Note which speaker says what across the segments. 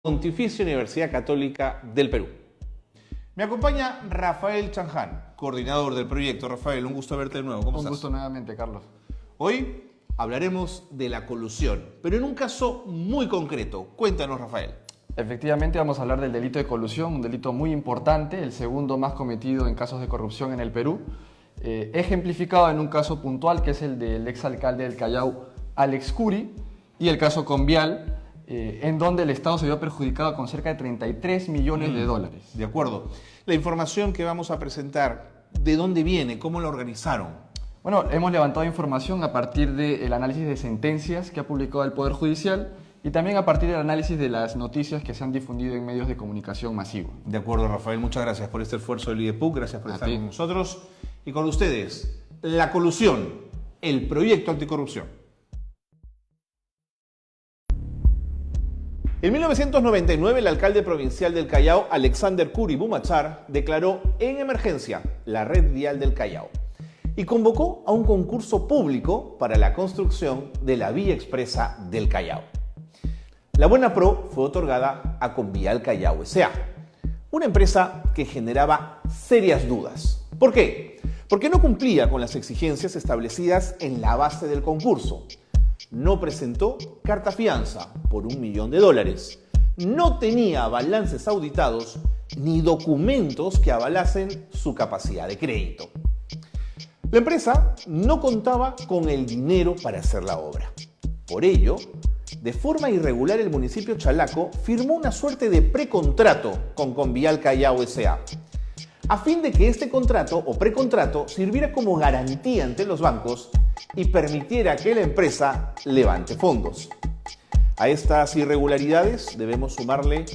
Speaker 1: Pontificia Universidad Católica del Perú. Me acompaña Rafael Chanján, coordinador del proyecto. Rafael, un gusto verte de nuevo. ¿Cómo estás?
Speaker 2: Un gusto nuevamente, Carlos.
Speaker 1: Hoy hablaremos de la colusión, pero en un caso muy concreto. Cuéntanos, Rafael.
Speaker 2: Efectivamente, vamos a hablar del delito de colusión, un delito muy importante, el segundo más cometido en casos de corrupción en el Perú, ejemplificado en un caso puntual que es el del exalcalde del Callao, Alex Curi, y el caso Convial, en donde el Estado se vio perjudicado con cerca de 33 millones de dólares.
Speaker 1: De acuerdo. La información que vamos a presentar, ¿de dónde viene? ¿Cómo la organizaron?
Speaker 2: Bueno, hemos levantado información a partir del análisis de sentencias que ha publicado el Poder Judicial y también a partir del análisis de las noticias que se han difundido en medios de comunicación masivos.
Speaker 1: De acuerdo, Rafael. Muchas gracias por este esfuerzo del IDEPUC. Gracias por estar con nosotros. Y con ustedes, la colusión, el proyecto anticorrupción. En 1999, el alcalde provincial del Callao, Alexander Curi Bumachar, declaró en emergencia la red vial del Callao y convocó a un concurso público para la construcción de la vía expresa del Callao. La buena pro fue otorgada a Convial Callao S.A., una empresa que generaba serias dudas. ¿Por qué? Porque no cumplía con las exigencias establecidas en la base del concurso. No presentó carta fianza por $1 millón, no tenía balances auditados ni documentos que avalasen su capacidad de crédito. La empresa no contaba con el dinero para hacer la obra. Por ello, de forma irregular el municipio Chalaco firmó una suerte de precontrato con Convial Callao S.A., a fin de que este contrato o precontrato sirviera como garantía ante los bancos y permitiera que la empresa levante fondos. A estas irregularidades debemos sumarle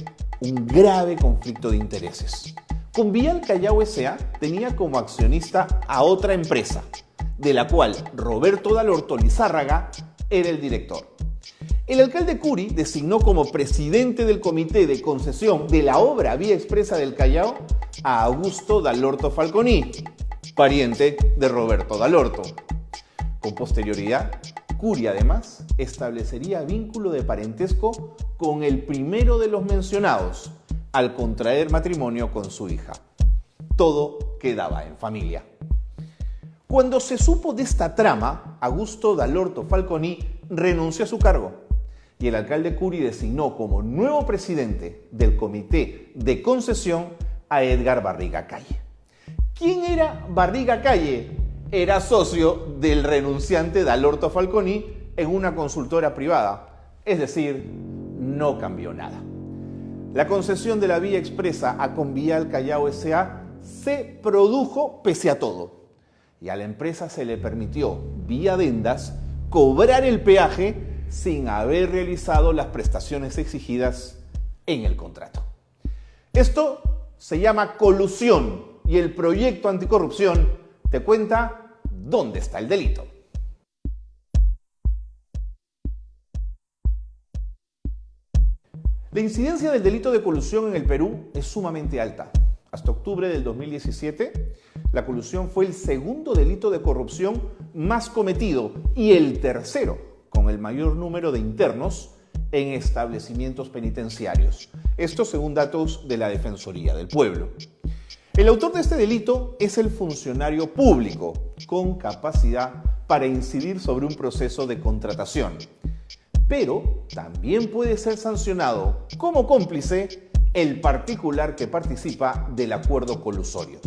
Speaker 1: un grave conflicto de intereses. Convial Callao S.A. tenía como accionista a otra empresa, de la cual Roberto Dalorto Lizárraga era el director. El alcalde Curi designó como presidente del comité de concesión de la obra Vía Expresa del Callao a Augusto Dalorto Falconi, pariente de Roberto Dalorto. Con posterioridad, Curi además establecería vínculo de parentesco con el primero de los mencionados al contraer matrimonio con su hija. Todo quedaba en familia. Cuando se supo de esta trama, Augusto Dalorto Falconi renunció a su cargo y el alcalde Curi designó como nuevo presidente del comité de concesión a Edgar Barriga Calle. ¿Quién era Barriga Calle? Era socio del renunciante Dalorto Falconi en una consultora privada, es decir, no cambió nada. La concesión de la vía expresa a Convial Callao S.A. se produjo pese a todo y a la empresa se le permitió, vía adendas, cobrar el peaje sin haber realizado las prestaciones exigidas en el contrato. Esto se llama colusión y el proyecto anticorrupción te cuenta dónde está el delito. La incidencia del delito de colusión en el Perú es sumamente alta. Hasta octubre del 2017, la colusión fue el segundo delito de corrupción más cometido y el tercero con el mayor número de internos en establecimientos penitenciarios. Esto según datos de la Defensoría del Pueblo. El autor de este delito es el funcionario público con capacidad para incidir sobre un proceso de contratación. Pero también puede ser sancionado como cómplice el particular que participa del acuerdo colusorio.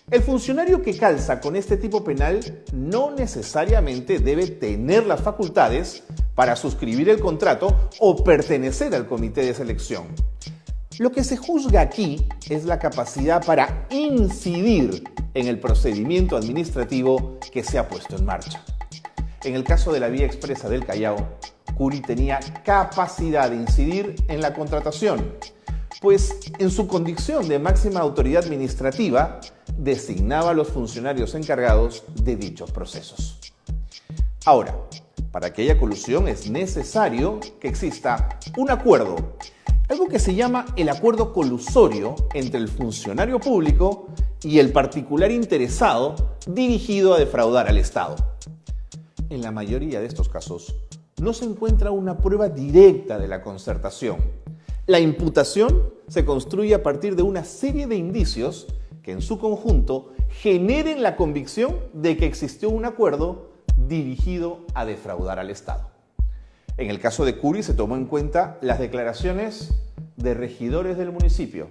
Speaker 1: El funcionario que calza con este tipo penal no necesariamente debe tener las facultades para suscribir el contrato o pertenecer al comité de selección. Lo que se juzga aquí es la capacidad para incidir en el procedimiento administrativo que se ha puesto en marcha. En el caso de la vía expresa del Callao, Curi tenía capacidad de incidir en la contratación, pues en su condición de máxima autoridad administrativa designaba a los funcionarios encargados de dichos procesos. Ahora, para que haya colusión es necesario que exista un acuerdo, algo que se llama el acuerdo colusorio entre el funcionario público y el particular interesado dirigido a defraudar al Estado. En la mayoría de estos casos no se encuentra una prueba directa de la concertación. La imputación se construye a partir de una serie de indicios que en su conjunto generen la convicción de que existió un acuerdo dirigido a defraudar al Estado. En el caso de Curi se tomó en cuenta las declaraciones de regidores del municipio,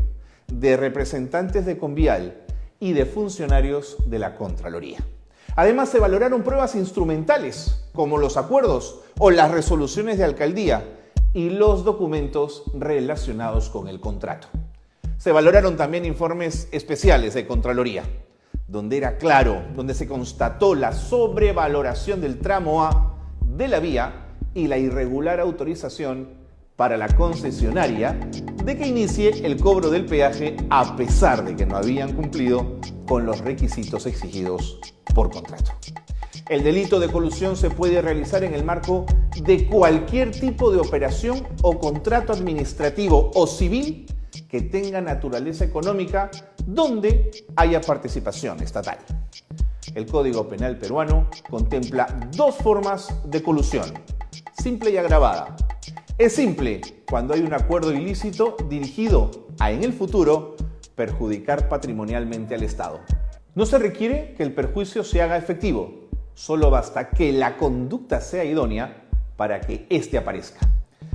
Speaker 1: de representantes de Convial y de funcionarios de la Contraloría. Además, se valoraron pruebas instrumentales, como los acuerdos o las resoluciones de alcaldía y los documentos relacionados con el contrato. Se valoraron también informes especiales de Contraloría, donde era claro, donde se constató la sobrevaloración del tramo A de la vía y la irregular autorización para la concesionaria de que inicie el cobro del peaje a pesar de que no habían cumplido con los requisitos exigidos por contrato. El delito de colusión se puede realizar en el marco de cualquier tipo de operación o contrato administrativo o civil que tenga naturaleza económica donde haya participación estatal. El Código Penal peruano contempla dos formas de colusión: simple y agravada. Es simple cuando hay un acuerdo ilícito dirigido a, en el futuro, perjudicar patrimonialmente al Estado. No se requiere que el perjuicio se haga efectivo, solo basta que la conducta sea idónea para que éste aparezca.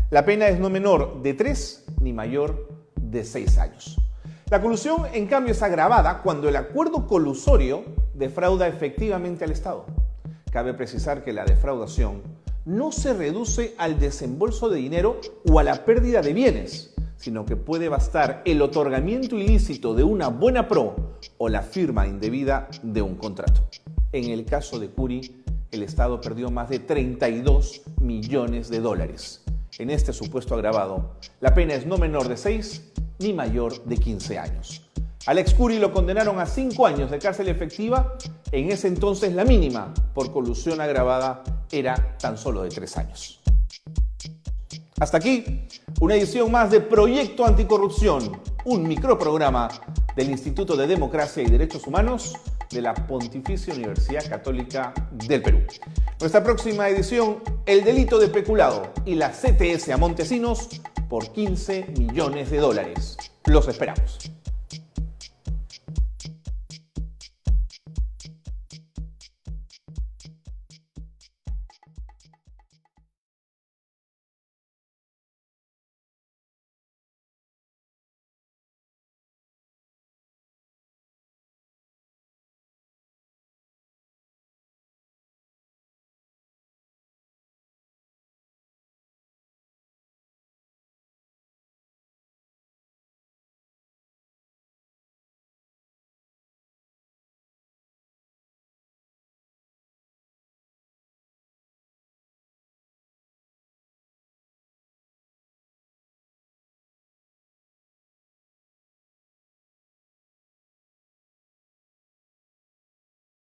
Speaker 1: La pena es no menor de 3 ni mayor de 6 años. La colusión, en cambio, es agravada cuando el acuerdo colusorio defrauda efectivamente al Estado. Cabe precisar que la defraudación no se reduce al desembolso de dinero o a la pérdida de bienes, sino que puede bastar el otorgamiento ilícito de una buena pro o la firma indebida de un contrato. En el caso de Curi, el Estado perdió más de 32 millones de dólares. En este supuesto agravado, la pena es no menor de 6 ni mayor de 15 años. Al ex Curi lo condenaron a 5 años de cárcel efectiva. En ese entonces la mínima por colusión agravada era tan solo de 3 años. Hasta aquí, una edición más de Proyecto Anticorrupción, un microprograma del Instituto de Democracia y Derechos Humanos de la Pontificia Universidad Católica del Perú. Nuestra próxima edición, el delito de peculado y la CTS a Montesinos por 15 millones de dólares. Los esperamos.